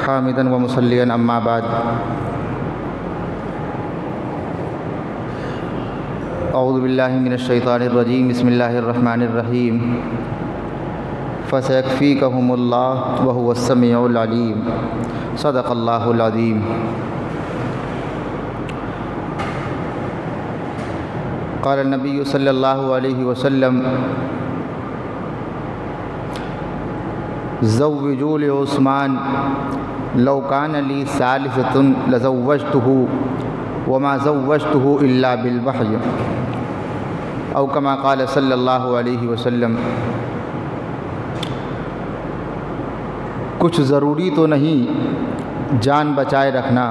حامدا ومصليا أما بعد أعوذ بالله من الشيطان الرجيم بسم الله الرحمن الرحيم فسيكفيكهم الله وهو السميع العليم صدق الله العظيم. قال النبي صلى الله عليه وسلم زوجوا لعثمان لو كان لي ثالثة لزوجته وما زوجته إلا بالوحي او كما قال صلی اللہ علیہ وسلم. کچھ ضروری تو نہیں جان بچائے رکھنا،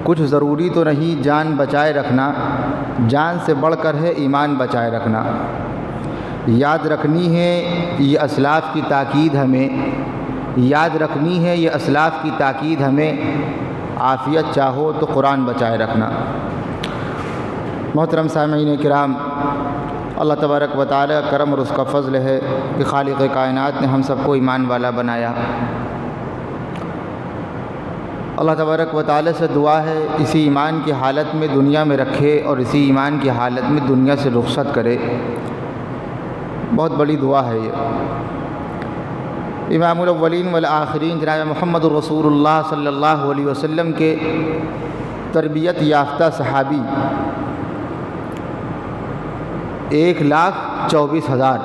کچھ ضروری تو نہیں جان بچائے رکھنا، جان سے بڑھ کر ہے ایمان بچائے رکھنا. یاد رکھنی ہے یہ اسلاف کی تاکید ہمیں، یاد رکھنی ہے یہ اسلاف کی تاکید ہمیں. عافیت چاہو تو قرآن بچائے رکھنا. محترم سامعین کرام، اللہ تبارک و تعالی کا کرم اور اس کا فضل ہے کہ خالق کائنات نے ہم سب کو ایمان والا بنایا. اللہ تبارک و تعالی سے دعا ہے اسی ایمان کی حالت میں دنیا میں رکھے اور اسی ایمان کی حالت میں دنیا سے رخصت کرے. بہت بڑی دعا ہے یہ. امام الاولین والآخرین جناب محمد الرسول اللہ صلی اللہ علیہ وسلم کے تربیت یافتہ صحابی 1,24,000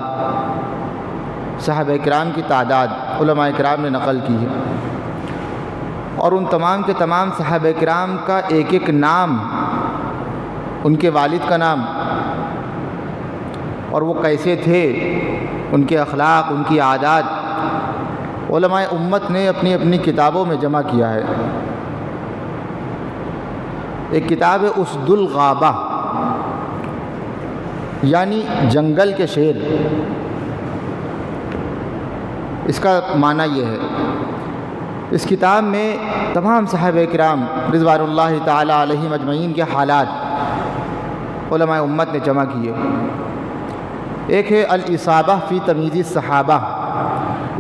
صحابہ کرام کی تعداد علماء کرام نے نقل کی ہے، اور ان تمام کے تمام صحابہ کرام کا ایک ایک نام، ان کے والد کا نام اور وہ کیسے تھے، ان کے اخلاق، ان کی عادات، علماء امت نے اپنی اپنی کتابوں میں جمع کیا ہے. ایک کتاب ہے اسد الغابہ، یعنی جنگل کے شیر. اس کا معنی یہ ہے، اس کتاب میں تمام صحابہ کرام رضوان اللہ تعالی علیہم اجمعین کے حالات علماء امت نے جمع کیے. ایک ہے الاصابہ فی تمییز الصحابہ،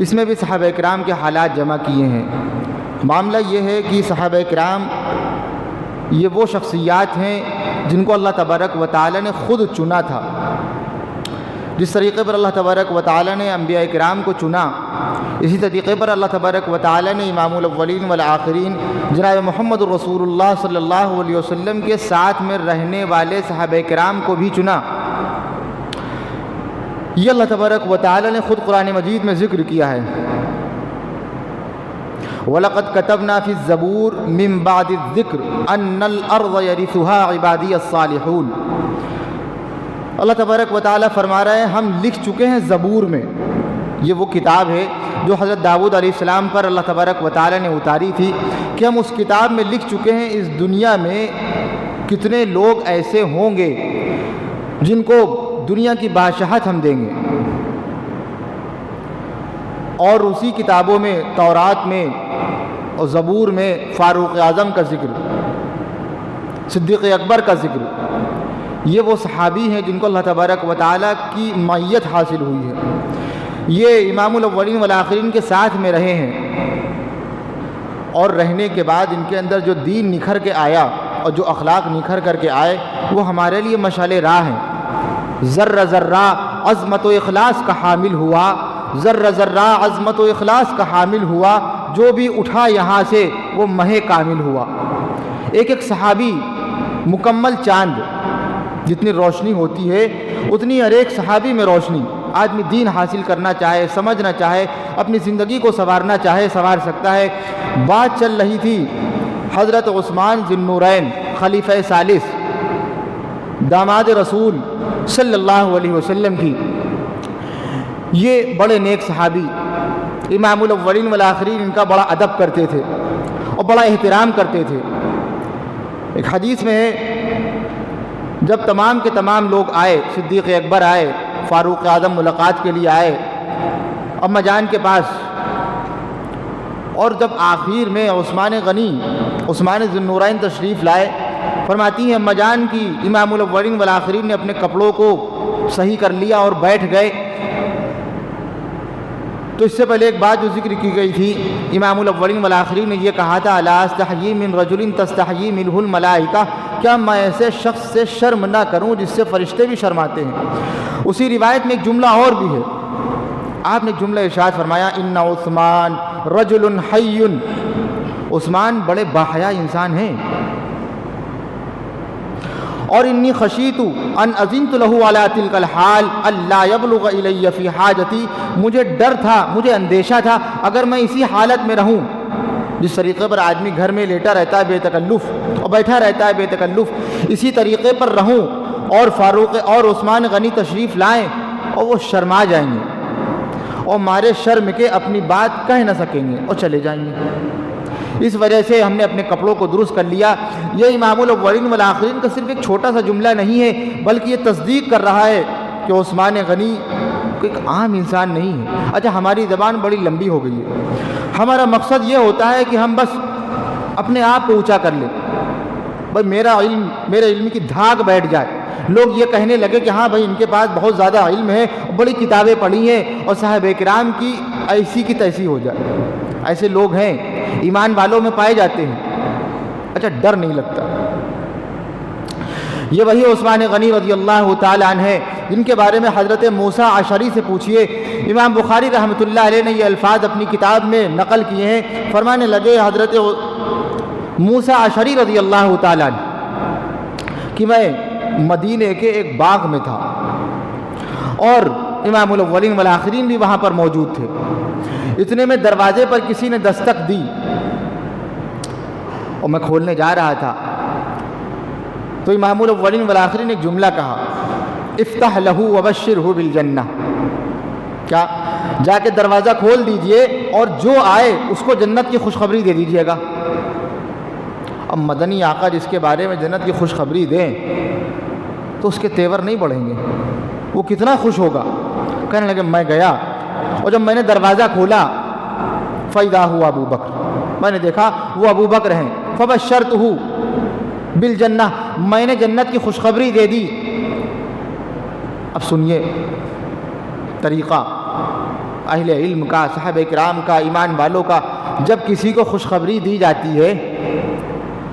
اس میں بھی صحابہ کرام کے حالات جمع کیے ہیں. معاملہ یہ ہے کہ صحابہ کرام یہ وہ شخصیات ہیں جن کو اللہ تبارک و تعالی نے خود چنا تھا. جس طریقے پر اللہ تبارک و تعالی نے انبیاء کرام کو چنا، اسی طریقے پر اللہ تبارک و تعالی نے امام الاولین والآخرین جناب محمد الرسول اللہ صلی اللہ علیہ وسلم کے ساتھ میں رہنے والے صحابہ کرام کو بھی چنا. یہ اللہ تبارک و تعالی نے خود قرآن مجید میں ذکر کیا ہے. وَلَقَدْ كَتَبْنَا فِي الزَّبُورِ مِن بَعْدِ الذِّكْرِ أَنَّ الْأَرْضَ يَرِثُهَا عِبَادِيَ الصَّالِحُونَ. اللہ تبارک و تعالی فرما رہے ہیں ہم لکھ چکے ہیں زبور میں. یہ وہ کتاب ہے جو حضرت داؤد علیہ السلام پر اللہ تبارک و تعالی نے اتاری تھی کہ ہم اس کتاب میں لکھ چکے ہیں اس دنیا میں کتنے لوگ ایسے ہوں گے جن کو دنیا کی بادشاہت ہم دیں گے. اور اسی کتابوں میں تورات میں اور زبور میں فاروق اعظم کا ذکر، صدیق اکبر کا ذکر. یہ وہ صحابی ہیں جن کو اللہ تبارک و تعالیٰ کی معیت حاصل ہوئی ہے. یہ امام الاولین والآخرین کے ساتھ میں رہے ہیں، اور رہنے کے بعد ان کے اندر جو دین نکھر کے آیا اور جو اخلاق نکھر کر کے آئے وہ ہمارے لیے مشعل راہ ہیں. ذرہ ذرہ عظمت و اخلاص کا حامل ہوا، ذرہ ذرہ عظمت و اخلاص کا حامل ہوا، جو بھی اٹھا یہاں سے وہ مہ کامل ہوا. ایک ایک صحابی مکمل چاند، جتنی روشنی ہوتی ہے اتنی ہر ایک صحابی میں روشنی. آدمی دین حاصل کرنا چاہے، سمجھنا چاہے، اپنی زندگی کو سنوارنا چاہے سنوار سکتا ہے. بات چل رہی تھی حضرت عثمان ذی النورین خلیفہ ثالث داماد رسول صلی اللہ علیہ وسلم کی. یہ بڑے نیک صحابی امام الاولین والآخرین ان کا بڑا ادب کرتے تھے اور بڑا احترام کرتے تھے. ایک حدیث میں ہے جب تمام کے تمام لوگ آئے، صدیق اکبر آئے، فاروق اعظم ملاقات کے لیے آئے اماں جان کے پاس، اور جب آخر میں عثمان غنی عثمان ذی النورین تشریف لائے، فرماتی ہیں اماں جان کی امام الاولین والآخرین نے اپنے کپڑوں کو صحیح کر لیا اور بیٹھ گئے. تو تو اس سے پہلے ایک بات جو ذکر کی گئی تھی، امام الاولین والآخرین نے یہ کہا تھا الا استحیی من رجل تستحیی منہ الملائکہ، کیا میں ایسے شخص سے شرم نہ کروں جس سے فرشتے بھی شرماتے ہیں۔ اسی روایت میں ایک جملہ اور بھی ہے، آپ نے ایک جملہ ارشاد فرمایا ان عثمان رجل حی، عثمان بڑے باحیا انسان ہیں، اور انی خشیت ان اذنت له علی تلک الحال الا یبلغ الی فی حاجتی، مجھے ڈر تھا، مجھے اندیشہ تھا اگر میں اسی حالت میں رہوں، جس طریقے پر آدمی گھر میں لیٹا رہتا ہے بے تکلف اور بیٹھا رہتا ہے بے تکلف، اسی طریقے پر رہوں اور فاروق اور عثمان غنی تشریف لائیں اور وہ شرما جائیں گے اور مارے شرم کے اپنی بات کہہ نہ سکیں گے اور چلے جائیں گے۔ اس وجہ سے ہم نے اپنے کپڑوں کو درست کر لیا۔ یہ امام الاولین والآخرین کا صرف ایک چھوٹا سا جملہ نہیں ہے، بلکہ یہ تصدیق کر رہا ہے کہ عثمان غنی ایک عام انسان نہیں ہے۔ اچھا، ہماری زبان بڑی لمبی ہو گئی ہے، ہمارا مقصد یہ ہوتا ہے کہ ہم بس اپنے آپ کو اونچا کر لیں، بھائی میرے علم کی دھاگ بیٹھ جائے، لوگ یہ کہنے لگے کہ ہاں بھائی ان کے پاس بہت زیادہ علم ہے، بڑی کتابیں پڑھی ہیں، اور صحابہ کرام کی ایسی کی تیسی ہو جائے۔ ایسے لوگ ہیں، ایمان والوں میں پائے جاتے ہیں۔ اچھا، ڈر نہیں لگتا۔ یہ وہی عثمان غنی رضی اللہ تعالیٰ عنہ ہے جن کے بارے میں حضرت موسیٰ اشعری سے پوچھئے۔ امام بخاری رحمۃ اللہ علیہ نے یہ الفاظ اپنی کتاب میں نقل کیے ہیں، فرمانے لگے حضرت موسیٰ اشعری رضی اللہ تعالیٰ عنہ کہ میں مدینے کے ایک باغ میں تھا اور امام الاولین والآخرین بھی وہاں پر موجود تھے۔ اتنے میں دروازے پر کسی نے دستک دی اور میں کھولنے جا رہا تھا تو امام الاولین والآخرین نے ایک جملہ کہا، افتح لہ وبشرہ بالجنہ، کیا جا کے دروازہ کھول دیجئے اور جو آئے اس کو جنت کی خوشخبری دے دیجئے گا۔ اب مدنی آقا جس کے بارے میں جنت کی خوشخبری دیں تو اس کے تیور نہیں بڑھیں گے، وہ کتنا خوش ہوگا۔ کہنے لگے میں گیا اور جب میں نے دروازہ کھولا فَإِذَا هُوَ ابو بکر، میں نے دیکھا وہ ابو بکر ہیں، فَبَشَّرْتُهُ بالجنہ، میں نے جنت کی خوشخبری دے دی۔ اب سنیے طریقہ اہل علم کا، صحابہ کرام کا، ایمان والوں کا، جب کسی کو خوشخبری دی جاتی ہے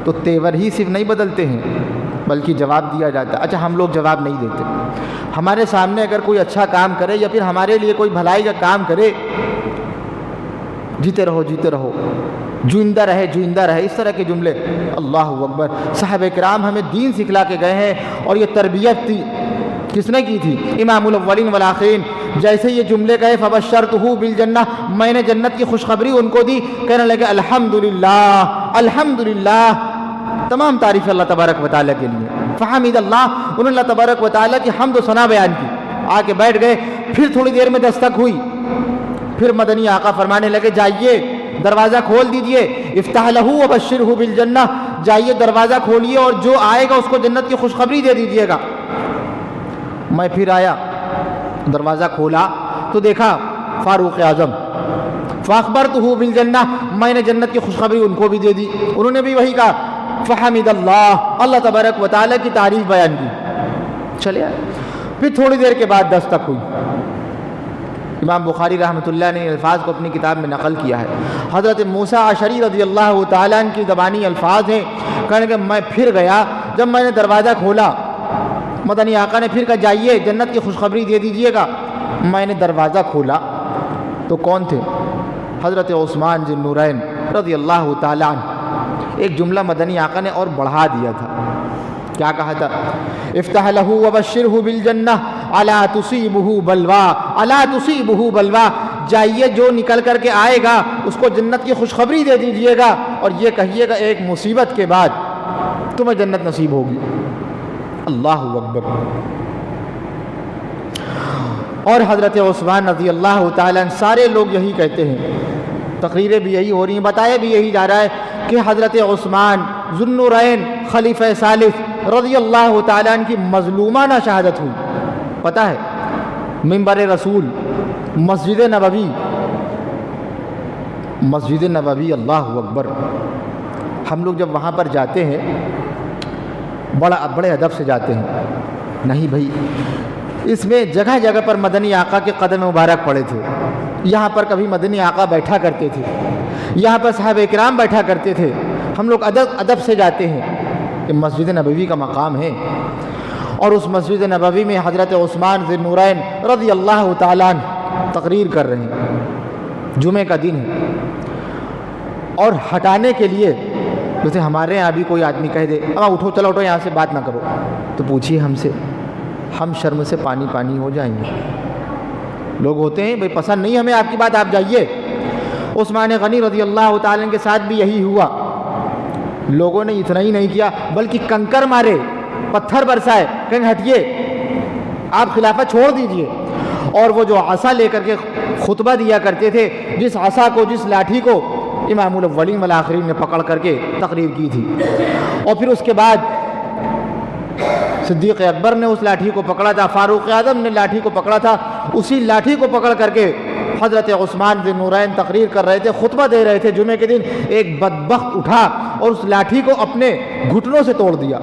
تو تیور ہی صرف نہیں بدلتے ہیں بلکہ جواب دیا جاتا ہے۔ اچھا، ہم لوگ جواب نہیں دیتے۔ ہمارے سامنے اگر کوئی اچھا کام کرے یا پھر ہمارے لیے کوئی بھلائی کا کام کرے، جیتے رہو جیتے رہو، جوئندہ رہے جوئندہ رہے، اس طرح کے جملے، اللہ اکبر۔ صحابہ کرام ہمیں دین سکھلا کے گئے ہیں اور یہ تربیت تھی، کس نے کی تھی؟ امام الاولین والآخرین۔ جیسے یہ جملے کہے فبشرتہ بالجنہ، میں نے جنت کی خوشخبری ان کو دی، کہنے لگے الحمدللہ الحمدللہ، تمام تعریف اللہ تبارک و تعالیٰ کے لیے۔ فحمد اللہ، انہوں نے اللہ تبارک و تعالیٰ کی حمد و ثنا بیان کی، آ کے بیٹھ گئے۔ پھر تھوڑی دیر میں دستک ہوئی، پھر مدنی آقا فرمانے لگے جائیے دروازہ کھول دیجئے، افتح لہ وبشرہ بالجنہ، جائیے دروازہ کھولیے اور جو آئے گا اس کو جنت کی خوشخبری دے دیجئے گا۔ میں پھر آیا، دروازہ کھولا تو دیکھا فاروق اعظم، فاخبرتہ بالجنہ، میں نے جنت کی خوشخبری ان کو بھی دے دی، انہوں نے بھی وہی کہا۔ فحمد اللہ، اللہ تبارک و تعالیٰ کی تعریف بیان کی، چلے آئے۔ پھر تھوڑی دیر کے بعد دستک ہوئی۔ امام بخاری رحمۃ اللہ نے الفاظ کو اپنی کتاب میں نقل کیا ہے۔ حضرت موسیٰ اشعری رضی اللہ تعالیٰ عنہ کی زبانی الفاظ ہیں، کہنے کہ میں پھر گیا، جب میں نے دروازہ کھولا مدنی آقا نے پھر کہا جائیے جنت کی خوشخبری دے دیجئے گا۔ میں نے دروازہ کھولا تو کون تھے؟ حضرت عثمان ذی النورین رضی اللہ تعالیٰ عنہ۔ ایک جملہ مدنی آقا نے اور بڑھا دیا تھا، کیا کہا تھا؟ افتح لہ وبشرہ بالجنہ الا تصیبہ بلوا، الا تصیبہ بلوا، جائیے جو نکل کر کے آئے گا اس کو جنت کی خوشخبری دے دیجئے گا اور یہ کہیے گا ایک مصیبت کے بعد تمہیں جنت نصیب ہوگی۔ اللہ اکبر۔ اور حضرت عثمان رضی اللہ تعالیٰ عنہ، سارے لوگ یہی کہتے ہیں، تقریریں بھی یہی ہو رہی ہیں، بتایا بھی یہی جا رہا ہے کہ حضرت عثمان ذو النورین خلیفہ ثالث رضی اللہ تعالیٰ عنہ کی مظلومانہ شہادت ہوئی۔ پتہ ہے، منبر رسول، مسجد نبوی، اللہ اکبر۔ ہم لوگ جب وہاں پر جاتے ہیں بڑے ادب سے جاتے ہیں، نہیں بھائی، اس میں جگہ جگہ پر مدنی آقا کے قدم مبارک پڑے تھے، یہاں پر کبھی مدنی آقا بیٹھا کرتے تھے، یہاں پر صحابہ کرام بیٹھا کرتے تھے۔ ہم لوگ ادب سے جاتے ہیں کہ مسجد نبوی کا مقام ہے، اور اس مسجد نبوی میں حضرت عثمان ذی النورین رضی اللہ تعالیٰ عنہ تقریر کر رہے ہیں، جمعہ کا دن ہے، اور ہٹانے کے لیے جیسے ہمارے یہاں بھی کوئی آدمی کہہ دے اب اٹھو، چلو اٹھو، یہاں سے بات نہ کرو، تو پوچھیے ہم سے، ہم شرم سے پانی پانی ہو جائیں گے۔ لوگ ہوتے ہیں بھائی پسند نہیں ہمیں آپ کی بات، آپ جائیے۔ عثمان غنی رضی اللہ تعالیٰ عنہ کے ساتھ بھی یہی ہوا، لوگوں نے اتنا ہی نہیں کیا بلکہ کنکر مارے، پتھر برسائے، کہیں ہٹیے، آپ خلافت چھوڑ دیجئے۔ اور وہ جو عصا لے کر کے خطبہ دیا کرتے تھے، جس عصا کو، جس لاٹھی کو امام الاولین والآخرین نے پکڑ کر کے تقریر کی تھی، اور پھر اس کے بعد صدیق اکبر نے اس لاٹھی کو پکڑا تھا، فاروق اعظم نے لاٹھی کو پکڑا تھا، اسی لاٹھی کو پکڑ کر کے حضرت عثمان ذی النورین تقریر کر رہے تھے، خطبہ دے رہے تھے جمعے کے دن، ایک بدبخت اٹھا اور اس لاٹھی کو اپنے گھٹنوں سے توڑ دیا۔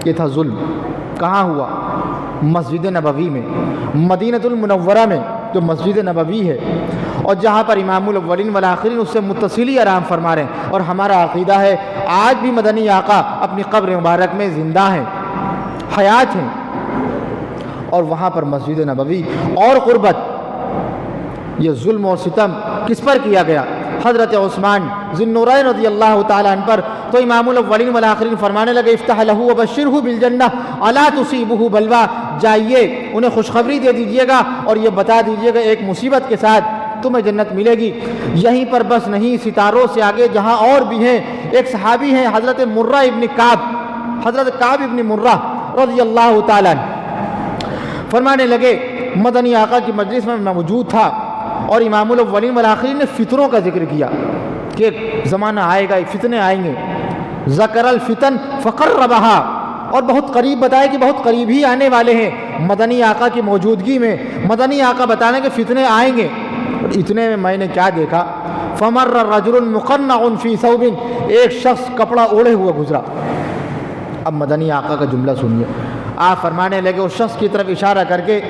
یہ تھا ظلم۔ کہاں ہوا؟ مسجد نبوی میں، مدینہ المنورہ میں جو مسجد نبوی ہے، اور جہاں پر امام الاولین والآخرین اس سے متصلی آرام فرما رہے ہیں۔ اور ہمارا عقیدہ ہے آج بھی مدنی آقا اپنی قبر مبارک میں زندہ ہیں، حیات ہیں، اور وہاں پر مسجد نبوی اور قربت۔ یہ ظلم اور ستم کس پر کیا گیا؟ حضرت عثمان ذی النورین رضی اللہ تعالیٰ عنہ پر۔ تو امام الاولین والآخرین فرمانے لگے افتح لہ وبشرہ بالجنہ الا تصیبہ بلویٰ، جائیے انہیں خوشخبری دے دیجئے گا اور یہ بتا دیجئے گا ایک مصیبت کے ساتھ تمہیں جنت ملے گی۔ یہیں پر بس نہیں، ستاروں سے آگے جہاں اور بھی ہیں، ایک صحابی ہیں حضرت مرہ ابن کعب، حضرت کعب ابن مرہ رضی اللہ تعالیٰ عنہ، فرمانے لگے مدنی آقا کی مجلس میں موجود تھا، اور امام الاولین والآخرین نے فتنوں کا ذکر کیا کہ ایک زمانہ آئے گا، فتنے آئیں گے، ذکر الفتن فقربہا، اور بہت قریب بتائے کہ بہت قریب ہی آنے والے ہیں۔ مدنی آقا کی موجودگی میں مدنی آقا بتانے کہ فتنے آئیں گے، اور اتنے میں میں نے کیا دیکھا، فمر رجل مقنع فی ثوب، ایک شخص کپڑا اوڑھے ہوئے گزرا۔ اب مدنی آقا کا جملہ سنیے، آپ فرمانے لگے اس شخص کی طرف اشارہ کر کے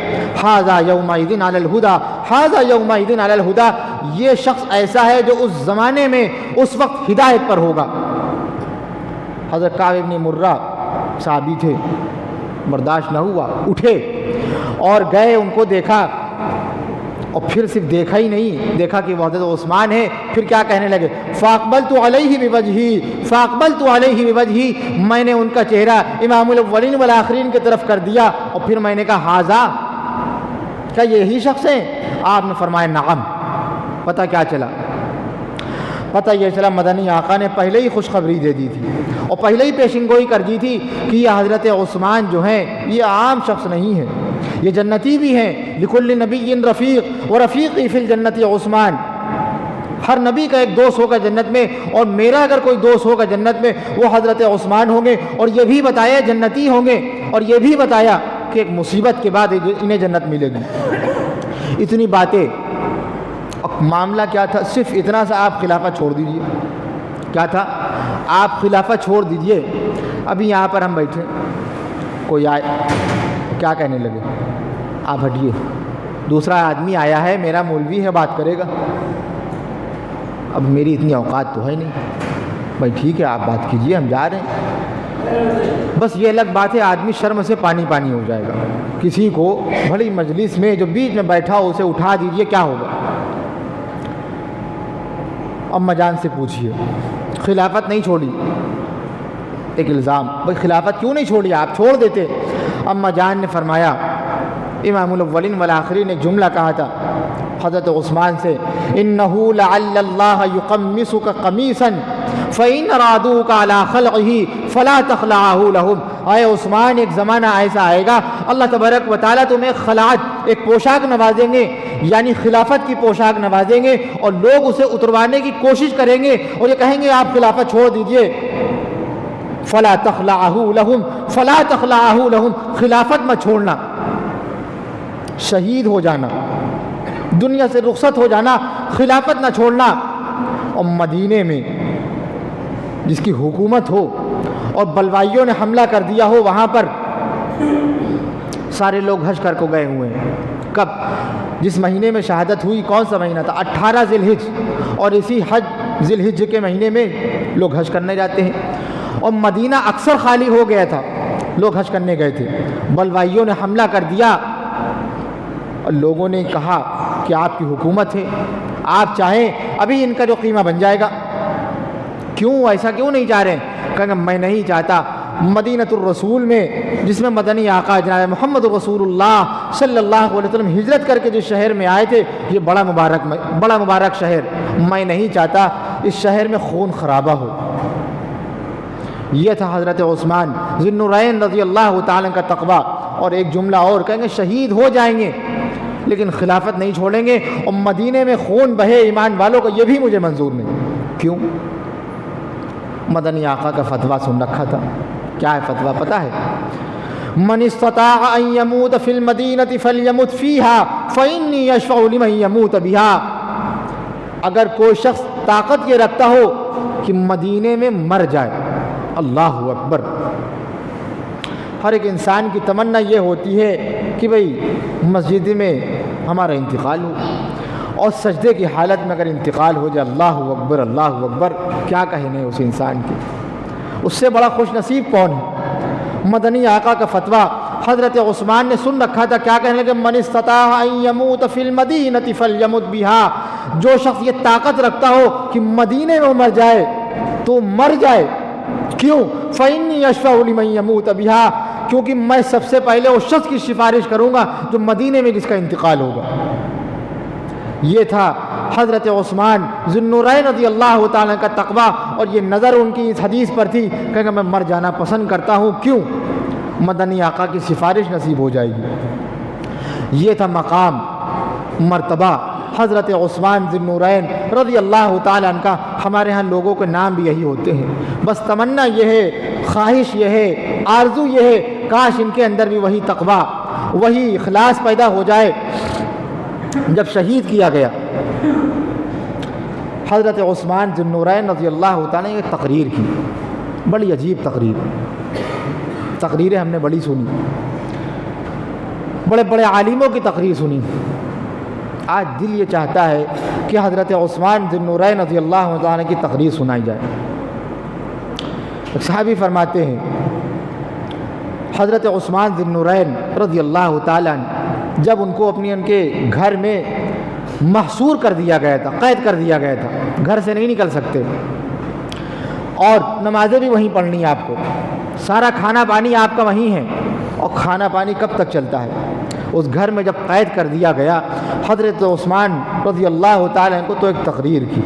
ھذا یومئذ علی الہدی، ھذا یومئذ علی الہدی، یہ شخص ایسا ہے جو اس زمانے میں اس وقت ہدایت پر ہوگا۔ حضرت کعب ابن مرہ صحابی تھے، برداشت نہ ہوا، اٹھے اور گئے، ان کو دیکھا، اور پھر صرف دیکھا ہی نہیں، دیکھا کہ وہ حضرت عثمان ہے، پھر کیا کہنے لگے، فاقبلت علیہ بوجہی، فاقبلت علیہ بوجہی، میں نے ان کا چہرہ امام الاولین والآخرین کی طرف کر دیا، اور پھر میں نے کہا ھذا، کیا یہی شخص ہیں؟ آپ نے فرمایا نعم۔ پتہ کیا چلا؟ پتہ یہ چلا مدنی آقا نے پہلے ہی خوشخبری دے دی تھی، اور پہلے ہی پیشن گوئی کر دی تھی کہ یہ حضرت عثمان جو ہیں یہ عام شخص نہیں ہے، یہ جنتی بھی ہیں۔ لکل نبی رفیق ورفیقی فی الجنت عثمان، ہر نبی کا ایک دوست ہوگا جنت میں، اور میرا اگر کوئی دوست ہوگا جنت میں وہ حضرت عثمان ہوں گے، اور یہ بھی بتایا جنتی ہوں گے، اور یہ بھی بتایا کہ ایک مصیبت کے بعد انہیں جنت ملے گی۔ اتنی باتیں، معاملہ کیا تھا؟ صرف اتنا سا، آپ خلافت چھوڑ دیجئے۔ کیا تھا؟ آپ خلافت چھوڑ دیجئے۔ ابھی یہاں پر ہم بیٹھے، کوئی آئے، کیا کہنے لگے، آپ ہٹیے، دوسرا آدمی آیا ہے، میرا مولوی ہے، بات کرے گا۔ اب میری اتنی اوقات تو ہے نہیں، بھائی ٹھیک ہے آپ بات کیجئے، ہم جا رہے ہیں۔ بس یہ الگ بات ہے، آدمی شرم سے پانی پانی ہو جائے گا۔ کسی کو بھلی مجلس میں جو بیچ میں بیٹھا ہو اسے اٹھا دیجئے، کیا ہوگا؟ اماں جان سے پوچھئے، خلافت نہیں چھوڑی، ایک الزام، بھائی خلافت کیوں نہیں چھوڑی، آپ چھوڑ دیتے۔ اماں جان نے فرمایا، امام الاولین والآخرین نے ایک جملہ کہا تھا حضرت عثمان سے، انہو لعل اللہ یقمسک قمیصا فإن رادوک علی خلعہ فلا تخلعہ لہم۔ اے عثمان، ایک زمانہ ایسا آئے گا اللہ تبارک و تعالیٰ تمہیں خلعت، ایک پوشاک نوازیں گے، یعنی خلافت کی پوشاک نوازیں گے، اور لوگ اسے اتروانے کی کوشش کریں گے اور یہ کہیں گے آپ خلافت چھوڑ دیجئے۔ فلا تخلعہ لہم، فلا تخلعہ لہم، خلافت مت چھوڑنا، شہید ہو جانا، دنیا سے رخصت ہو جانا، خلافت نہ چھوڑنا۔ اور مدینے میں جس کی حکومت ہو اور بلوائیوں نے حملہ کر دیا ہو، وہاں پر سارے لوگ حج کر کو گئے ہوئے ہیں۔ کب؟ جس مہینے میں شہادت ہوئی کون سا مہینہ تھا؟ 18 ذی الحج، اور اسی ذی الحج کے مہینے میں لوگ حج کرنے جاتے ہیں، اور مدینہ اکثر خالی ہو گیا تھا، لوگ حج کرنے گئے تھے، بلوائیوں نے حملہ کر دیا اور لوگوں نے کہا کہ آپ کی حکومت ہے، آپ چاہیں ابھی ان کا جو قیمہ بن جائے گا، کیوں ایسا کیوں نہیں چاہ رہے ہیں؟ کہا میں نہیں چاہتا مدینۃ الرسول میں، جس میں مدنی آقا جناب محمد رسول اللہ صلی اللہ علیہ وسلم ہجرت کر کے جس شہر میں آئے تھے، یہ بڑا مبارک شہر، میں نہیں چاہتا اس شہر میں خون خرابہ ہو۔ یہ تھا حضرت عثمان ذی النورین رضی اللہ تعالیٰ کا تقویٰ۔ اور ایک جملہ اور کہیں گے، شہید ہو جائیں گے لیکن خلافت نہیں چھوڑیں گے، اور مدینے میں خون بہے ایمان والوں کا، یہ بھی مجھے منظور نہیں۔ کیوں؟ مدنی آقا کا فتویٰ سن رکھا تھا۔ کیا ہے فتویٰ پتہ ہے؟ من استطاع ان يموت في المدینة فلیمت فیہا فإنی اشفع لمن يموت بها۔ اگر کوئی شخص طاقت یہ رکھتا ہو کہ مدینے میں مر جائے، اللہ اکبر، ہر ایک انسان کی تمنا یہ ہوتی ہے کہ بھئی مسجد میں ہمارا انتقال ہو، اور سجدے کی حالت میں اگر انتقال ہو جائے، اللہ اکبر اللہ اکبر، کیا کہنے اس انسان کی، اس سے بڑا خوش نصیب کون ہے؟ مدنی آقا کا فتویٰ حضرت عثمان نے سن رکھا تھا۔ کیا کہنے لگے؟ من استطاع ان يموت في المدینة فلیمت بها۔ جو شخص یہ طاقت رکھتا ہو کہ مدینے میں مر جائے تو مر جائے۔ کیوں؟ فإنی اشفع لمن يموت بها، کیونکہ میں سب سے پہلے اس شخص کی سفارش کروں گا جو مدینے میں جس کا انتقال ہوگا۔ یہ تھا حضرت عثمان ذی النورین رضی اللہ تعالیٰ کا تقویٰ، اور یہ نظر ان کی اس حدیث پر تھی کہ میں مر جانا پسند کرتا ہوں۔ کیوں؟ مدنی آقا کی سفارش نصیب ہو جائے گی۔ یہ تھا مقام، مرتبہ حضرت عثمان ذی النورین رضی اللہ تعالیٰ عنہ کا۔ ہمارے ہاں لوگوں کے نام بھی یہی ہوتے ہیں، بس تمنا یہ ہے، خواہش یہ ہے، آرزو یہ ہے، کاش ان کے اندر بھی وہی تقویٰ، وہی اخلاص پیدا ہو جائے۔ جب شہید کیا گیا حضرت عثمان ذی النورین رضی اللہ تعالیٰ نے ایک تقریر کی، بڑی عجیب تقریریں ہم نے بڑی سنی، بڑے بڑے عالموں کی تقریر سنی۔ آج دل یہ چاہتا ہے کہ حضرت عثمان ذی النورین رضی اللہ تعالیٰ کی تقریر سنائی جائے۔ ایک صحابی فرماتے ہیں، حضرت عثمان ذی النورین رضی اللہ تعالیٰ جب ان کو ان کے گھر میں محصور کر دیا گیا تھا، قید کر دیا گیا تھا، گھر سے نہیں نکل سکتے، اور نمازیں بھی وہیں پڑھنی ہے آپ کو، سارا کھانا پانی آپ کا وہیں ہے، اور کھانا پانی کب تک چلتا ہے؟ اس گھر میں جب قید کر دیا گیا، حضرت عثمان رضی اللہ تعالیٰ عنہ کو تو ایک تقریر کی۔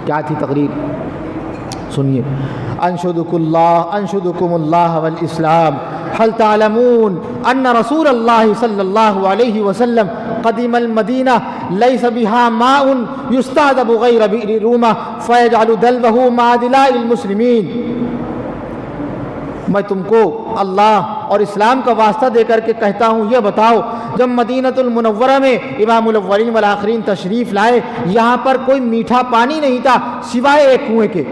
کیا تھی تقریر؟ سنیے۔ انشدکم اللہ والاسلام هل تعلمون ان رسول اللہ صلی اللہ علیہ وسلم قدم المدینہ لیس بها ماء یستعذب غیر بئر رومہ فیجعل دلوہ مع دلاء المسلمین۔ میں تم کو اللہ اور اسلام کا واسطہ دے کر کے کہتا ہوں، یہ بتاؤ، جب مدینۃ المنورہ میں امام الاولین والآخرین تشریف لائے، یہاں پر کوئی میٹھا پانی نہیں تھا سوائے ایک کنویں کے،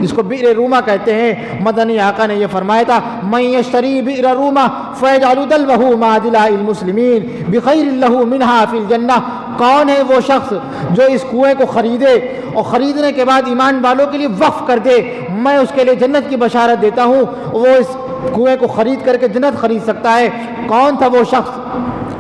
جس کو بئر رومہ کہتے ہیں۔ مدنی آقا نے یہ فرمایا تھا، من یشتری بئر رومہ فیجعل دلوہ مع دلاء المسلمین بخیر لہ منہا فی الجنہ۔ کون ہے وہ شخص جو اس کنویں کو خریدے اور خریدنے کے بعد ایمان والوں کے لیے وقف کر دے؟ میں اس کے لیے جنت کی بشارت دیتا ہوں، وہ اس کنویں کو خرید کر کے جنت خرید سکتا ہے۔ کون تھا وہ شخص؟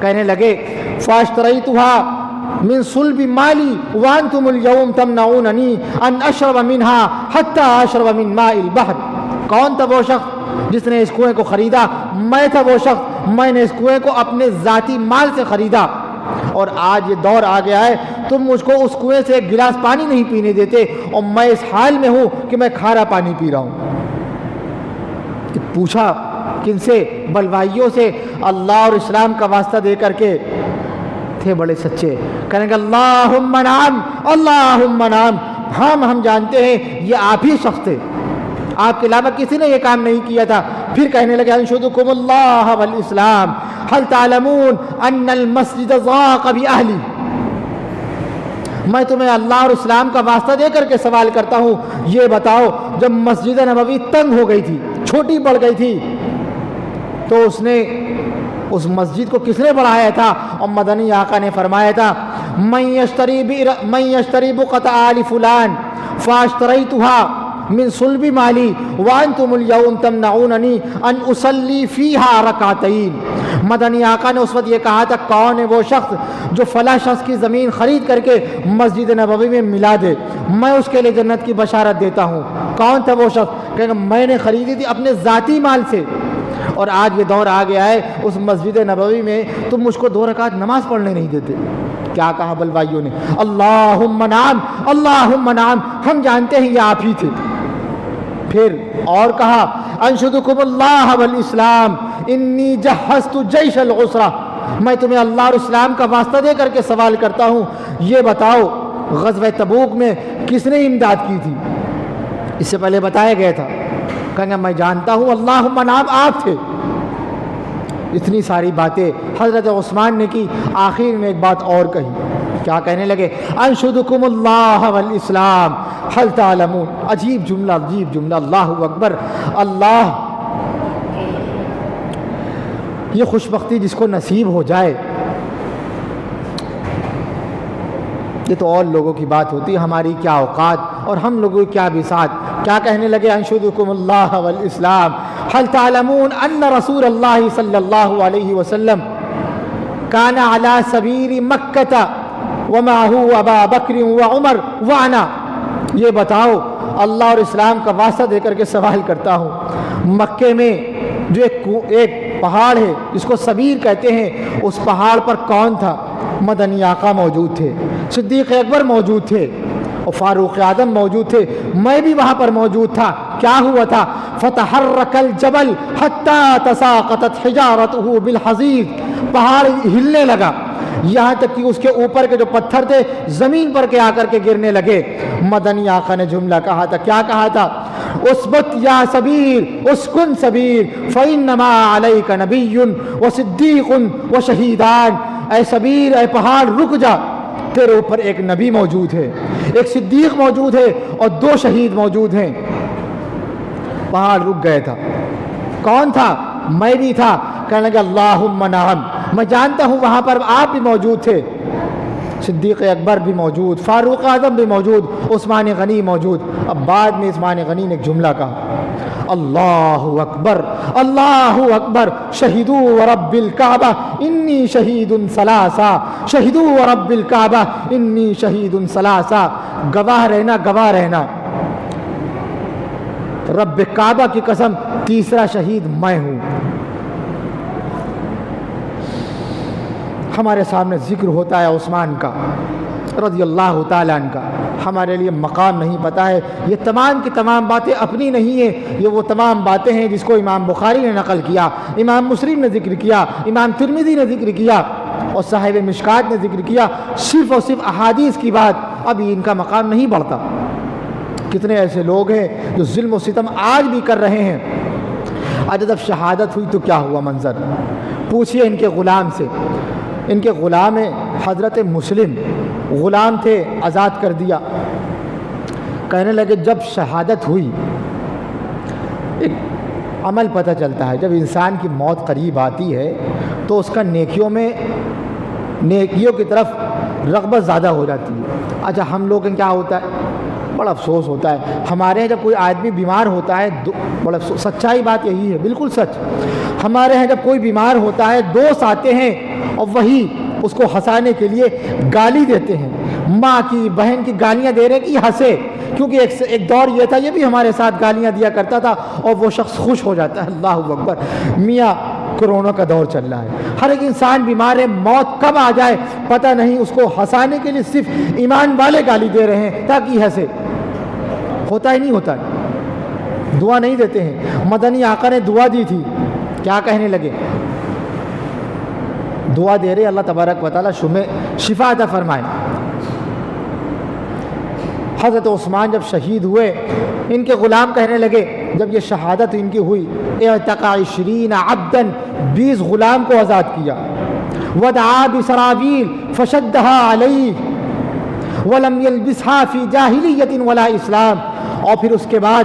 کہنے لگے، فاشتریتها من صلب مالی وانتم اليوم تمنعوننی ان اشرب منها حتی اشرب من ماء البحر۔ کون تھا وہ شخص جس نے اس کنویں کو خریدا؟ میں تھا وہ شخص، میں نے اس کنویں کو اپنے ذاتی مال سے خریدا، اور آج یہ دور آ گیا ہے تم مجھ کو اس کنویں سے ایک گلاس پانی نہیں پینے دیتے، اور میں اس حال میں ہوں کہ میں کھارا پانی پی رہا ہوں۔ پوچھا کن سے؟ بلوائیوں سے، اللہ اور اسلام کا واسطہ دے کر کے تھے بڑے سچے، کہنے کہ اللہم نعم اللہم نعم، ہم جانتے ہیں یہ آپ ہی شخص تھے، آپ کے علاوہ کسی نے یہ کام نہیں کیا تھا۔ پھر کہنے لگے، انشدکم اللہ والاسلام هل تعلمون ان المسجد ضاق باہلی۔ میں تمہیں اللہ اور اسلام کا واسطہ دے کر کے سوال کرتا ہوں، یہ بتاؤ، جب مسجد نبوی تنگ ہو گئی تھی، چھوٹی پڑ گئی تھی، تو اس نے اس مسجد کو کس نے بڑھایا تھا؟ اور مدنی آقا نے فرمایا تھا من یشتری بقعۃ آل فلان فاشتریتها من صلب مالی وانتم اليوم تمنعوننی ان اصلی فیہا رکعتین۔ مدنی آقا نے اس وقت یہ کہا تھا کون ہے وہ شخص جو فلاں شخص کی زمین خرید کر کے مسجد نبوی میں ملا دے، میں اس کے لیے جنت کی بشارت دیتا ہوں۔ کون تھا وہ شخص؟ کہ میں نے خریدی تھی اپنے ذاتی مال سے، اور آج یہ دور آ گیا ہے اس مسجد نبوی میں تم مجھ کو 2 رکعت نماز پڑھنے نہیں دیتے۔ کیا کہا بلوائیوں نے؟ اللہم نعم اللہم نعم، ہم جانتے ہیں یہ آپ ہی تھے۔ پھر اور کہا انشدکم اللہ والاسلام انی جہزت جیش العسرہ، میں تمہیں اللہ اور اسلام کا واسطہ دے کر کے سوال کرتا ہوں، یہ بتاؤ غزوہ تبوک میں کس نے امداد کی تھی؟ اس سے پہلے بتایا گیا تھا، کہیں گے میں جانتا ہوں اللہم نعم آپ تھے۔ اتنی ساری باتیں حضرت عثمان نے کی، آخر میں ایک بات اور کہی، کیا کہنے لگے؟ انشدکم اللہ والاسلام حل تعلمون۔ عجیب جملہ، اللہ اکبر۔ اللہ، یہ خوش بختی جس کو نصیب ہو جائے، یہ تو اور لوگوں کی بات ہوتی ہے، ہماری کیا اوقات اور ہم لوگوں کی کیا بساط۔ کیا کہنے لگے؟ انشدکم اللہ والاسلام حل تعلمون ان رسول اللہ صلی اللہ علیہ وسلم کان علی سبیر مکہ ومعہ ابا بکر وعمر وانا۔ یہ بتاؤ، اللہ اور اسلام کا واسطہ دے کر کے سوال کرتا ہوں، مکے میں جو ایک پہاڑ ہے جس کو سبیر کہتے ہیں، اس پہاڑ پر کون تھا؟ مدنی آقا موجود تھے، صدیق اکبر موجود تھے، اور فاروق اعظم موجود تھے، میں بھی وہاں پر موجود تھا۔ کیا ہوا تھا؟ فتحرک الجبل حتی تساقطت حجارته بالحضیر، پہاڑ ہلنے لگا یہاں تک کہ اس کے اوپر کے جو پتھر تھے زمین پر کے آ کر کے گرنے لگے۔ مدنی آقا نے جملہ کہا تھا، کیا کہا تھا؟ اثبت یا سبیر اسکن سبیر فانما علیک نبی وصدیق وشہیدان۔ اے سبیر، اے پہاڑ رک جا، تیرے اوپر ایک نبی موجود ہے، ایک صدیق موجود ہے، اور 2 شہید موجود ہیں۔ پہاڑ رک گیا تھا۔ کون تھا؟ میں بھی تھا۔ کہنے لگا اللہم نعم، میں جانتا ہوں وہاں پر آپ بھی موجود تھے، صدیق اکبر بھی موجود، فاروق اعظم بھی موجود، عثمان غنی موجود۔ اب بعد میں عثمان غنی نے ایک جملہ کہا، اللہ اکبر اللہ اکبر، شہدوا ورب الکعبہ انی شہید ثلاثہ، شہدوا ورب الکعبہ انی شہید ثلاثہ، گواہ رہنا، گواہ رہنا، رب کعبہ کی قسم، تیسرا شہید میں ہوں۔ ہمارے سامنے ذکر ہوتا ہے عثمان کا رضی اللہ تعالیٰ عنہ کا، ہمارے لیے مقام نہیں پتہ ہے۔ یہ تمام کی تمام باتیں اپنی نہیں ہیں، یہ وہ تمام باتیں ہیں جس کو امام بخاری نے نقل کیا، امام مسلم نے ذکر کیا، امام ترمذی نے ذکر کیا، اور صاحب مشکات نے ذکر کیا، صرف اور صرف احادیث کی بات۔ اب ان کا مقام نہیں بڑھتا۔ کتنے ایسے لوگ ہیں جو ظلم و ستم آج بھی کر رہے ہیں۔ آج جب شہادت ہوئی تو کیا ہوا منظر؟ پوچھئے ان کے غلام سے، ان کے غلام حضرت مسلم غلام تھے، آزاد کر دیا۔ کہنے لگے جب شہادت ہوئی، ایک عمل پتہ چلتا ہے، جب انسان کی موت قریب آتی ہے تو اس کا نیکیوں کی طرف رغبت زیادہ ہو جاتی ہے۔ اچھا ہم لوگ کیا ہوتا ہے، بڑا افسوس ہوتا ہے ہمارے یہاں جب کوئی آدمی بیمار ہوتا ہے، بڑا افسوس، سچائی بات یہی ہے، بالکل سچ، ہمارے یہاں جب کوئی بیمار ہوتا ہے دوست آتے ہیں اور وہی اس کو ہنسانے کے لیے گالی دیتے ہیں، ماں کی بہن کی گالیاں دے رہے کہ یہ ہنسے، کیونکہ ایک دور یہ تھا یہ بھی ہمارے ساتھ گالیاں دیا کرتا تھا اور وہ شخص خوش ہو جاتا ہے۔ اللہ اکبر، میاں کرونا کا دور چل رہا ہے، ہر ایک انسان بیمار ہے، موت کب آ جائے پتہ نہیں، اس کو ہنسانے کے لیے صرف ایمان والے گالی دے رہے ہیں تاکہ ہنسے، ہوتا ہی نہیں ہوتا، دعا نہیں دیتے ہیں۔ مدنی آقا نے دعا دی تھی، کیا کہنے لگے؟ دعا دے رہے اللہ تبارک و تعالیٰ شفا عطا فرمائے۔ حضرت عثمان جب شہید ہوئے، ان کے غلام کہنے لگے، جب یہ شہادت ان کی ہوئی، اعتقا 20 عبدا، 20 غلام کو آزاد کیا، ودعا بسرابیل فشدها علیہ ولم یلبسها فی جاہلیت ولا اسلام، اور پھر اس کے بعد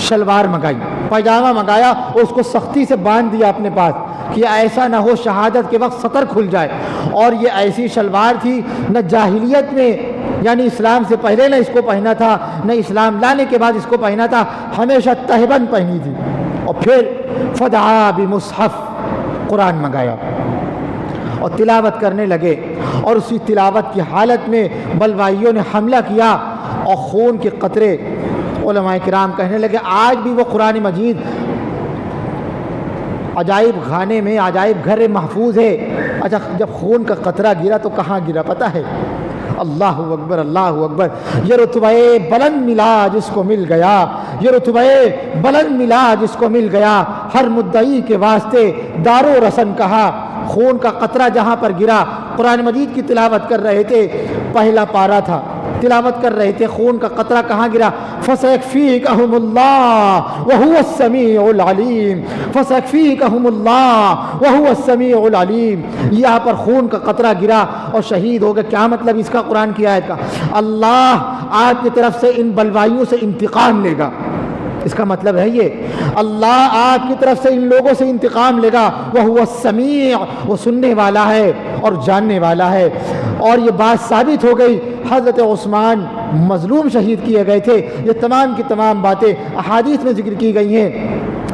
شلوار منگائی، پائجامہ منگایا اور اس کو سختی سے باندھ دیا اپنے پاس، کہ ایسا نہ ہو شہادت کے وقت سطر کھل جائے. اور یہ ایسی شلوار تھی نہ جاہلیت میں یعنی اسلام سے پہلے نہ اس کو پہنا تھا نہ اسلام لانے کے بعد اس کو پہنا تھا, ہمیشہ تہبند پہنی تھی. اور پھر فدعا بمصحف, قرآن منگایا اور تلاوت کرنے لگے. اور اسی تلاوت کی حالت میں بلوائیوں نے حملہ کیا اور خون کے قطرے. علماء کرام کہنے لگے آج بھی وہ قرآن مجید عجائب خانے میں عجائب گھر محفوظ ہے. اچھا جب خون کا قطرہ گرا تو کہاں گرا پتہ ہے؟ اللہ اکبر اللہ اکبر. یہ رتبہ بلند ملا جس کو مل گیا, یہ رتبہ بلند ملا جس کو مل گیا, ہر مدعی کے واسطے دار و رسن کہا. خون کا قطرہ جہاں پر گرا, قرآن مجید کی تلاوت کر رہے تھے, پہلا پارہ تھا, تلاوت کر رہے تھے, خون کا قطرہ کہاں گرا؟ فَسَيَكْفِيكَهُمُ اللَّهُ وَهُوَ السَّمِيعُ الْعَلِيمُ, فَسَيَكْفِيكَهُمُ اللَّهُ وَهُوَ السَّمِيعُ الْعَلِيمُ. یہاں پر خون کا قطرہ گرا اور شہید ہو گئے. کیا مطلب اس کا قرآن کی آیت کا؟ اللہ آپ کی طرف سے ان بلوائیوں سے انتقام لے گا. اس کا مطلب ہے یہ, اللہ آپ کی طرف سے ان لوگوں سے انتقام لے گا. وَهُوَ السَّمِيعُ, وہ سننے والا ہے اور جاننے والا ہے. اور یہ بات ثابت ہو گئی. حضرت عثمان مظلوم شہید کیے گئے تھے. یہ تمام کی تمام باتیں احادیث میں ذکر کی گئی ہیں.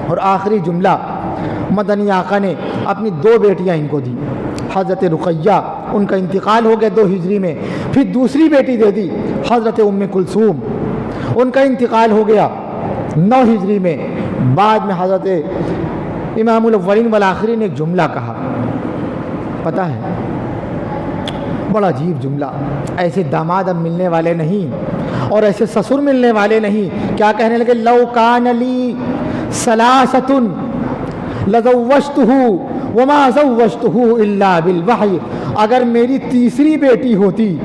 اور آخری جملہ, مدنی آقا نے اپنی 2 بیٹیاں ان کو دی. حضرت رقیہ, ان کا انتقال ہو گیا 2 ہجری میں. پھر دوسری بیٹی دے دی حضرت ام کلثوم, ان کا انتقال ہو گیا 9 ہجری میں. بعد میں حضرت امام الاولین والآخرین نے ایک جملہ کہا, پتہ ہے بڑا عجیب جملہ. ایسے داماد اب ملنے والے نہیں اور ایسے سسر ملنے والے نہیں. کیا کہنے لگے؟ لو کان لی ثلاثۃ لزوجتہ وما زوجتہ الا بالوحی. اگر میری تیسری بیٹی ہوتی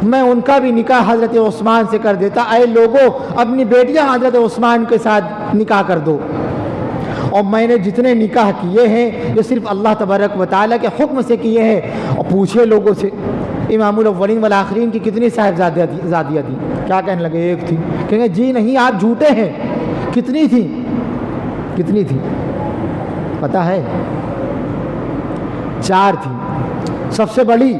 میں ان کا بھی نکاح حضرت عثمان سے کر دیتا. اے لوگوں, اپنی بیٹیاں حضرت عثمان کے ساتھ نکاح کر دو. اور میں نے جتنے نکاح کیے ہیں یہ صرف اللہ تبارک و تعالیٰ کے حکم سے کیے ہیں. اور پوچھے لوگوں سے امام الاولین والآخرین کی کتنی صاحبزادیاں تھیں؟ کیا کہنے لگے؟ 1 تھی. کہیں گے جی نہیں آپ جھوٹے ہیں. کتنی تھی؟ کتنی تھی پتہ ہے؟ 4 تھی. سب سے بڑی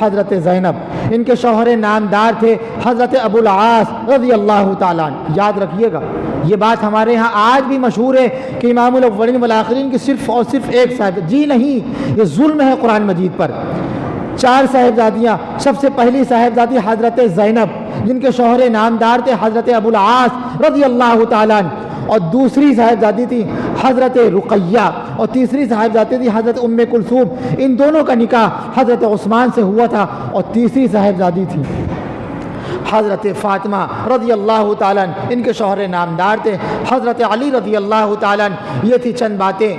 حضرت زینب, ان کے شوہر نامدار تھے حضرت ابو العاص رضی اللہ تعالیٰ عنہ. یاد رکھیے گا یہ بات ہمارے ہاں آج بھی مشہور ہے کہ امام الاولین والآخرین کی صرف اور صرف 1 صاحب. جی نہیں, یہ ظلم ہے قرآن مجید پر. 4 صاحبزادیاں. سب سے پہلی صاحبزادی حضرت زینب جن کے شوہر نامدار تھے حضرت ابو العاص رضی اللہ تعالیٰ عنہ. اور دوسری صاحبزادی تھی حضرت رقیہ, اور تیسری صاحبزادی تھی حضرت ام کلثوم. ان دونوں کا نکاح حضرت عثمان سے ہوا تھا. اور تیسری صاحبزادی تھی حضرت فاطمہ رضی اللہ تعالیٰ عنہ, ان کے شوہر نامدار تھے حضرت علی رضی اللہ تعالیٰ عنہ. یہ تھی چند باتیں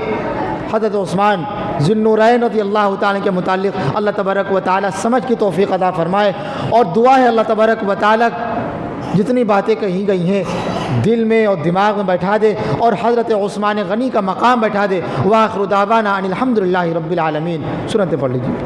حضرت عثمان ذی النورین رضی اللہ تعالیٰ کے متعلق. اللہ تبارک و تعالیٰ سمجھ کی توفیق عطا فرمائے. اور دعا ہے اللہ تبارک و تعالیٰ جتنی باتیں کہی گئی ہیں دل میں اور دماغ میں بیٹھا دے اور حضرت عثمان غنی کا مقام بیٹھا دے. وآخر دعوانا ان الحمدللہ رب العالمین. سنت پڑھ لیجیے.